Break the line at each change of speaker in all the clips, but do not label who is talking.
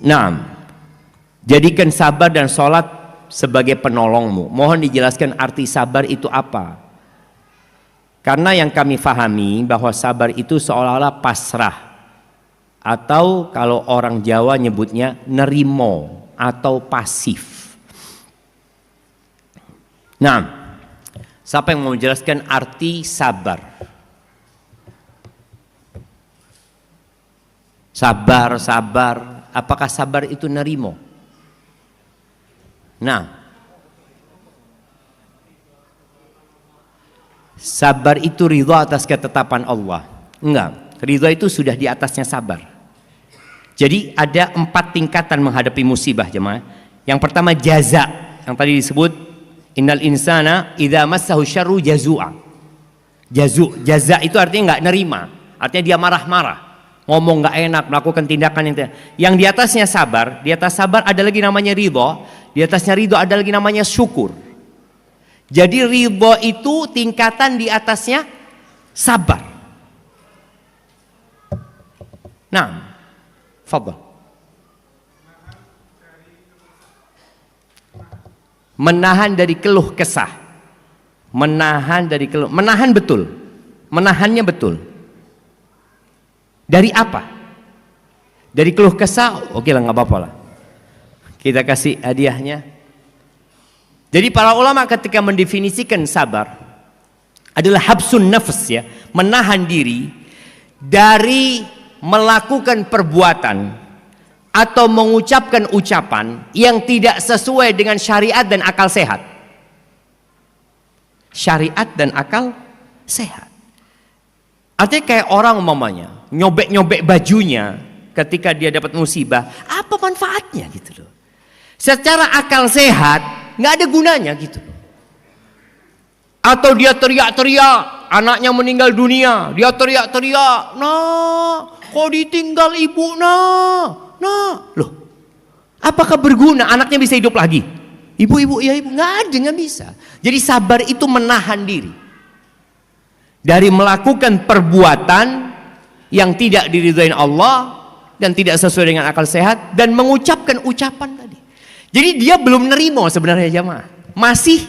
Nah, jadikan sabar dan sholat sebagai penolongmu. Mohon dijelaskan arti sabar itu apa? Karena yang kami fahami bahwa sabar itu seolah-olah pasrah, atau kalau orang Jawa nyebutnya nerimo atau pasif. Nah, siapa yang mau menjelaskan arti sabar? Sabar, apakah sabar itu nerimo? Nah, sabar itu ridha atas ketetapan Allah. Enggak, ridha itu sudah di atasnya sabar. Jadi ada 4 tingkatan menghadapi musibah, jemaah. Yang pertama jaza, yang tadi disebut innal insana idza massahu syarru jazua. Jaza itu artinya enggak nerima, artinya dia marah-marah, ngomong enggak enak, melakukan tindakan yang di atasnya sabar. Di atas sabar ada lagi namanya ridha, di atasnya ridha ada lagi namanya syukur. Jadi ridha itu tingkatan di atasnya sabar. Nah, fadhal. Menahan dari keluh kesah. Menahan betul. Menahannya betul. Dari apa? Dari keluh kesah, oke lah, nggak apa-apa lah. Kita kasih hadiahnya. Jadi para ulama ketika mendefinisikan sabar adalah habsun nafs, ya, menahan diri dari melakukan perbuatan atau mengucapkan ucapan yang tidak sesuai dengan syariat dan akal sehat. Syariat dan akal sehat. Artinya kayak orang umpamanya nyobek-nyobek bajunya ketika dia dapat musibah, apa manfaatnya gitu loh. Secara akal sehat nggak ada gunanya gitu. Atau dia teriak-teriak anaknya meninggal dunia, dia teriak-teriak, nah kok ditinggal ibu, nah loh, apakah berguna? Anaknya bisa hidup lagi? Ibu ya ibu, nggak ada, nggak bisa. Jadi sabar itu menahan diri dari melakukan perbuatan yang tidak diridhoi Allah dan tidak sesuai dengan akal sehat, dan mengucapkan ucapan tadi. Jadi dia belum nerimo sebenarnya, jamaah. Masih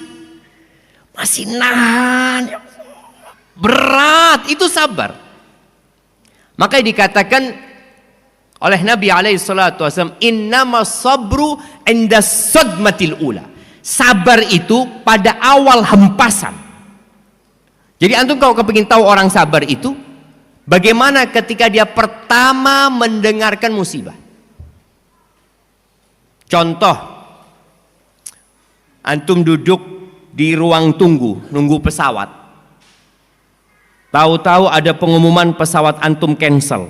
nahan. Berat, itu sabar. Makanya dikatakan oleh Nabi alaihi salatu wasallam, innamas sabru inda sadmatil ula. Sabar itu pada awal hempasan. Jadi antum kalau kepingin tahu orang sabar itu, bagaimana ketika dia pertama mendengarkan musibah. Contoh, antum duduk di ruang tunggu, nunggu pesawat. Tahu-tahu ada pengumuman pesawat antum cancel.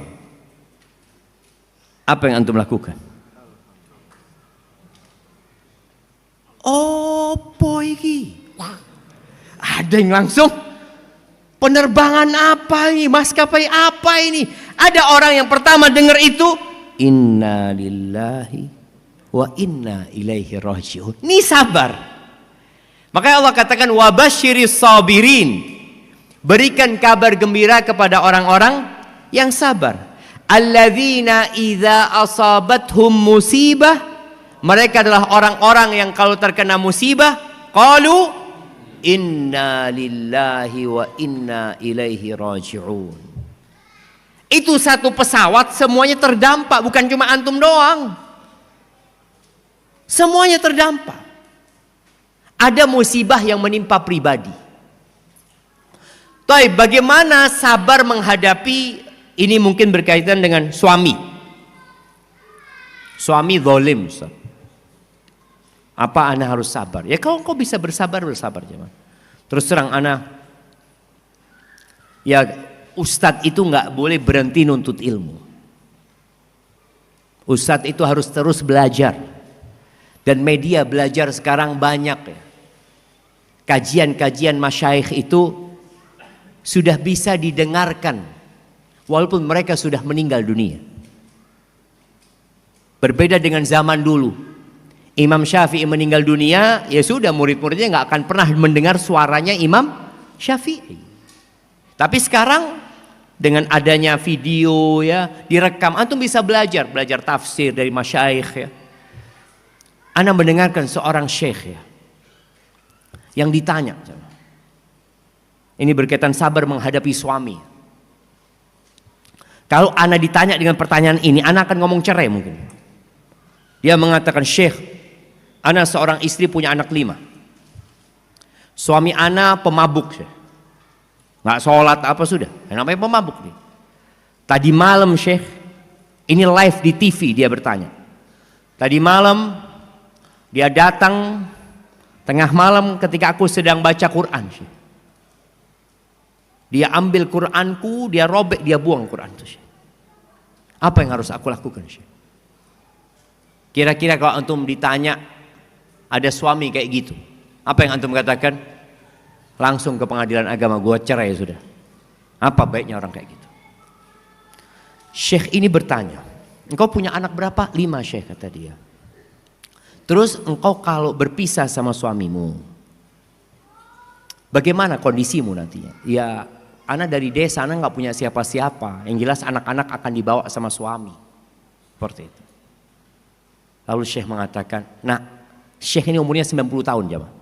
Apa yang antum lakukan? Opo iki? Ada yang langsung, penerbangan apa ini? Maskapai apa ini? Ada orang yang pertama dengar itu, inna lillahi wa inna ilaihi raji'un. Ini sabar. Makanya Allah katakan wabasyiris sabirin. Berikan kabar gembira kepada orang-orang yang sabar. Alladzina idza asabathum musibah, mereka adalah orang-orang yang kalau terkena musibah qalu inna lillahi wa inna ilaihi raji'un. Itu satu pesawat semuanya terdampak, bukan cuma antum doang. Semuanya terdampak. Ada musibah yang menimpa pribadi. Taib, bagaimana sabar menghadapi ini? Mungkin berkaitan dengan suami. Suami zalim, Ustaz. Apa ana harus sabar? Ya kalau kau bisa bersabar jangan. Terus terang ana, ya ustadz itu nggak boleh berhenti nuntut ilmu. Ustadz itu harus terus belajar. Dan media belajar sekarang banyak ya. Kajian-kajian masyayikh itu sudah bisa didengarkan walaupun mereka sudah meninggal dunia. Berbeda dengan zaman dulu. Imam Syafi'i meninggal dunia, ya sudah, murid-muridnya nggak akan pernah mendengar suaranya Imam Syafi'i. Tapi sekarang Dengan adanya video ya, direkam, antum bisa belajar tafsir dari masyayikh ya. Ana mendengarkan seorang syekh ya, yang ditanya, ini berkaitan sabar menghadapi suami. Kalau ana ditanya dengan pertanyaan ini, ana akan ngomong cerai mungkin. Dia mengatakan, Syekh, ana seorang istri punya anak 5. Suami ana pemabuk, Syekh. Nggak sholat apa sudah, namanya pemabuk nih. Tadi malam Syekh, ini live di TV dia bertanya. Tadi malam dia datang tengah malam ketika aku sedang baca Quran, Syekh. Dia ambil Quranku, dia robek, dia buang Quran itu, Syekh. Apa yang harus aku lakukan, Syekh? Kira-kira kalau antum ditanya ada suami kayak gitu, apa yang antum katakan? Langsung ke pengadilan agama, gua cerai sudah. Apa baiknya orang kayak gitu? Syekh ini bertanya, engkau punya anak berapa? 5 Syekh, kata dia. Terus engkau kalau berpisah sama suamimu, bagaimana kondisimu nantinya? Ya, anak dari desa, anak nggak punya siapa-siapa. Yang jelas anak-anak akan dibawa sama suami. Seperti itu. Lalu Syekh mengatakan, nah, Syekh ini umurnya 90 tahun jamaah,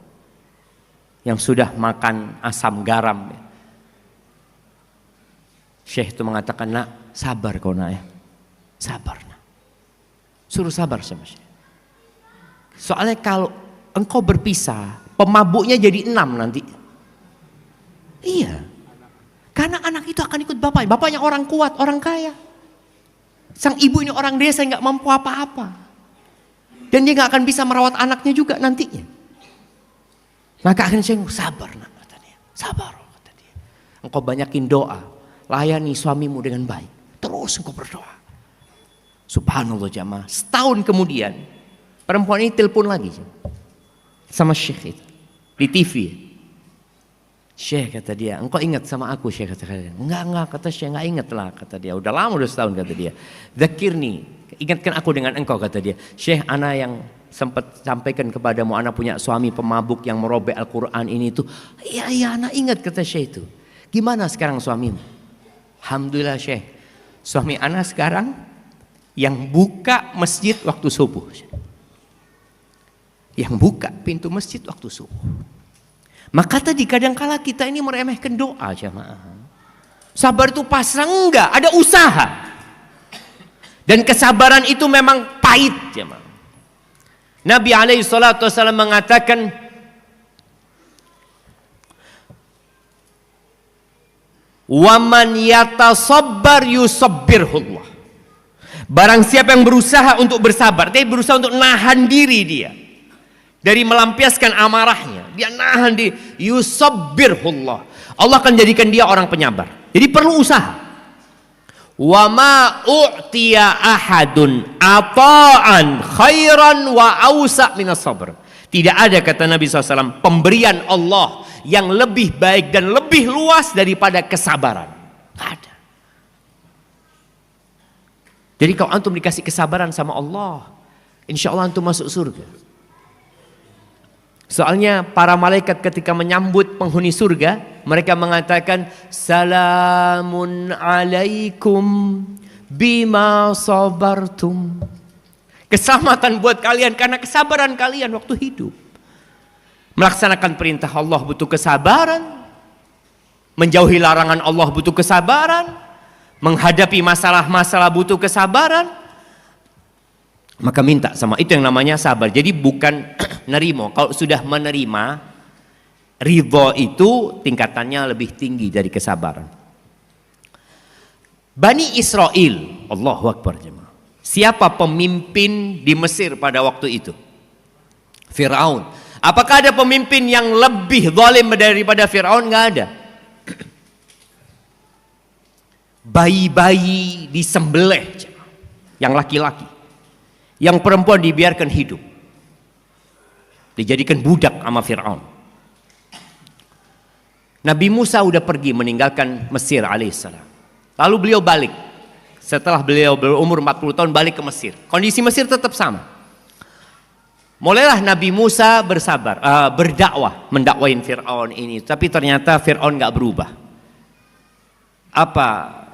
yang sudah makan asam garam. Syekh itu mengatakan, nak, sabar kau nak ya, sabar nak. Suruh sabar sama Syekh. Soalnya kalau engkau berpisah, pemabuknya jadi 6 nanti. Iya, karena anak itu akan ikut bapaknya. Bapaknya orang kuat, orang kaya. Sang ibu ini orang desa yang gak mampu apa-apa. Dan dia gak akan bisa merawat anaknya juga nantinya. Maka akhirnya saya sabar nak, kata dia. Sabar, kata dia. Engkau banyakin doa, layani suamimu dengan baik. Terus engkau berdoa. Subhanallah jamaah. Setahun kemudian perempuan ini telepon lagi sama Syekh itu di TV. Syekh, kata dia, engkau ingat sama aku Syekh, kata dia. Enggak, kata Syekh, enggak ingat lah, kata dia. Udah lama, udah setahun, kata dia. Dzakirni, ingatkan aku dengan engkau, kata dia. Syekh, ana yang sempat sampaikan kepadamu, ana punya suami pemabuk yang merobek Al-Quran ini itu. Iya, ana ingat, kata Syekh itu. Gimana sekarang suamimu? Alhamdulillah Syekh, suami ana sekarang yang buka masjid waktu subuh. Yang buka pintu masjid waktu subuh. Maka tadi kadangkala kita ini meremehkan doa jamaah. Sabar itu pasrah, enggak, ada usaha. Dan kesabaran itu memang pahit jamaah. Nabi SAW mengatakan, "Waman yatasabbar yusabbirhullah." Barang siapa yang berusaha untuk bersabar, dia berusaha untuk nahan diri dia dari melampiaskan amarahnya, dia nahan diri, yusabbirhullah. Allah akan jadikan dia orang penyabar. Jadi perlu usaha. Wa ma u'tiya ahadun ata'an khairan wa awsa' minas sabr. Tidak ada, kata Nabi SAW, pemberian Allah yang lebih baik dan lebih luas daripada kesabaran. Tidak ada. Jadi kalau antum dikasih kesabaran sama Allah, insya Allah antum masuk surga. Soalnya para malaikat ketika menyambut penghuni surga, mereka mengatakan, salamun alaikum bima sabartum. Keselamatan buat kalian karena kesabaran kalian waktu hidup. Melaksanakan perintah Allah butuh kesabaran. Menjauhi larangan Allah butuh kesabaran. Menghadapi masalah-masalah butuh kesabaran. Maka minta sama, itu yang namanya sabar. Jadi bukan nerimo. Kalau sudah menerima, ridho itu tingkatannya lebih tinggi dari kesabaran. Bani Israel, Allahu Akbar jemaah. Siapa pemimpin di Mesir pada waktu itu? Fir'aun. Apakah ada pemimpin yang lebih zalim daripada Fir'aun? Nggak ada. Bayi-bayi disembelih, yang laki-laki. Yang perempuan dibiarkan hidup. Dijadikan budak sama Fir'aun. Nabi Musa udah pergi meninggalkan Mesir alaihissalam. Lalu beliau balik. Setelah beliau berumur 40 tahun balik ke Mesir. Kondisi Mesir tetap sama. Mulailah Nabi Musa bersabar, berdakwah, mendakwain Fir'aun ini. Tapi ternyata Fir'aun gak berubah. Apa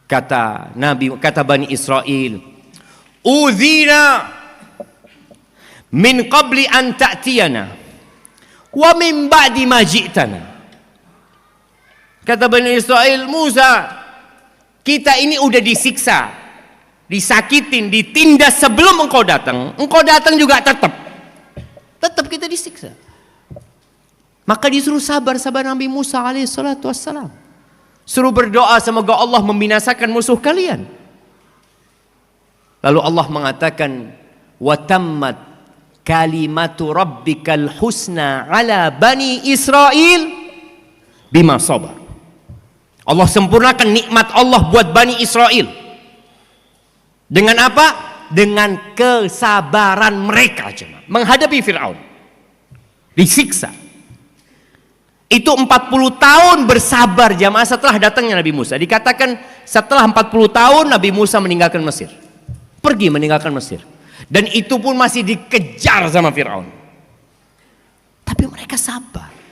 kata Bani Israel? Udzina min qabli an ta'tiyana wa min ba'di ma ji'tana. Kata Bani Israel, Musa, kita ini udah disiksa, disakitin, ditindas sebelum engkau datang. Engkau datang juga tetap kita disiksa. Maka disuruh sabar Nabi Musa alaihissalatu wassalam. Suruh berdoa semoga Allah membinasakan musuh kalian. Lalu Allah mengatakan, wa tammat kalimatu rabbikal husna ala bani Israel bima sabar. Allah sempurnakan nikmat Allah buat Bani Israel. Dengan apa? Dengan kesabaran mereka menghadapi Fir'aun. Disiksa. Itu 40 tahun bersabar jamaah setelah datangnya Nabi Musa. Dikatakan setelah 40 tahun Nabi Musa meninggalkan Mesir. Pergi meninggalkan Mesir. Dan itu pun masih dikejar sama Fir'aun. Tapi mereka sabar.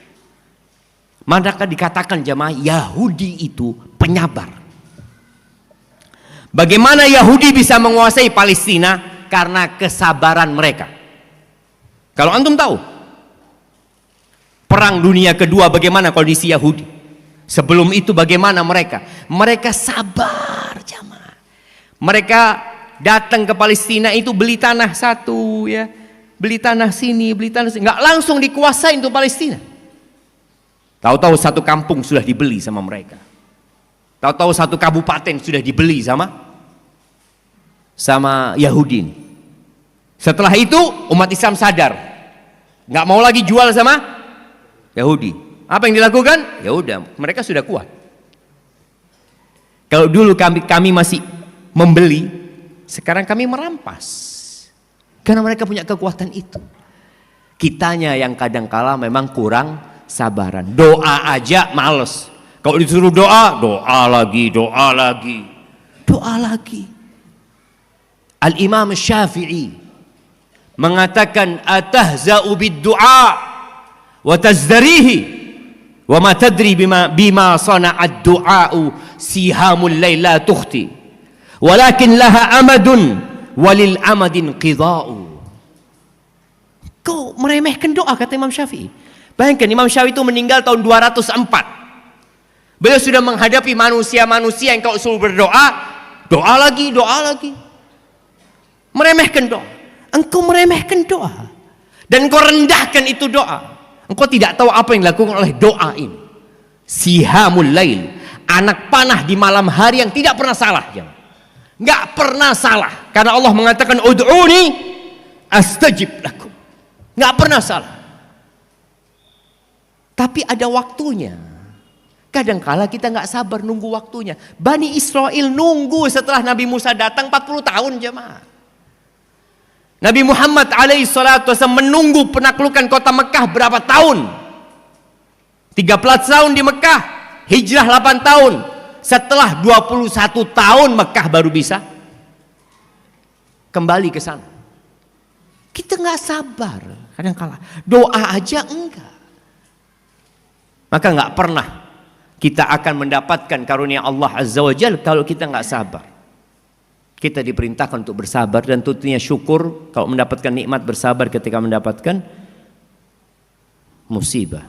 Maka dikatakan jamaah Yahudi itu penyabar. Bagaimana Yahudi bisa menguasai Palestina? Karena kesabaran mereka. Kalau antum tahu Perang Dunia Kedua bagaimana kondisi Yahudi? Sebelum itu bagaimana mereka? Mereka sabar jamaah. Mereka datang ke Palestina itu beli tanah satu ya, beli tanah sini, beli tanah sini, nggak langsung dikuasai untuk Palestina. Tahu-tahu satu kampung sudah dibeli sama mereka. Tahu-tahu satu kabupaten sudah dibeli sama Yahudi. Setelah itu umat Islam sadar, nggak mau lagi jual sama Yahudi. Apa yang dilakukan? Ya udah, mereka sudah kuat. Kalau dulu kami masih membeli, sekarang kami merampas. Karena mereka punya kekuatan itu. Kitanya yang kadang kala memang kurang sabaran. Doa aja males. Kalau disuruh doa lagi. Al-Imam Syafi'i mengatakan atahza'u bid-du'a wa tazdarihi wa ma tadri bima sana'ad du'a'u sihamul layla tukhti walakin laha amadun walil amadin qida'u. Kau meremehkan doa, kata Imam Syafi'i. Bayangkan Imam Syafi'i itu meninggal tahun 204. Beliau sudah menghadapi manusia-manusia yang kalau suruh berdoa, doa lagi. Meremehkan doa. Engkau meremehkan doa. Dan engkau rendahkan itu doa. Engkau tidak tahu apa yang dilakukan oleh doa ini. Sihamul lail. Anak panah di malam hari yang tidak pernah salah. Nggak pernah salah. Karena Allah mengatakan, ud'uni astajib lakum. Nggak pernah salah. Tapi ada waktunya. Kadangkala kita nggak sabar nunggu waktunya. Bani Israel nunggu setelah Nabi Musa datang 40 tahun jemaah. Nabi Muhammad alaihissalatu wasallam menunggu penaklukan kota Mekah berapa tahun? 13 tahun di Mekah, hijrah 8 tahun. Setelah 21 tahun Mekah baru bisa kembali ke sana. Kita nggak sabar kadangkala. Doa aja enggak. Maka nggak pernah kita akan mendapatkan karunia Allah Azza wa Jalla kalau kita nggak sabar. Kita diperintahkan untuk bersabar dan tentunya syukur kalau mendapatkan nikmat, bersabar ketika mendapatkan musibah.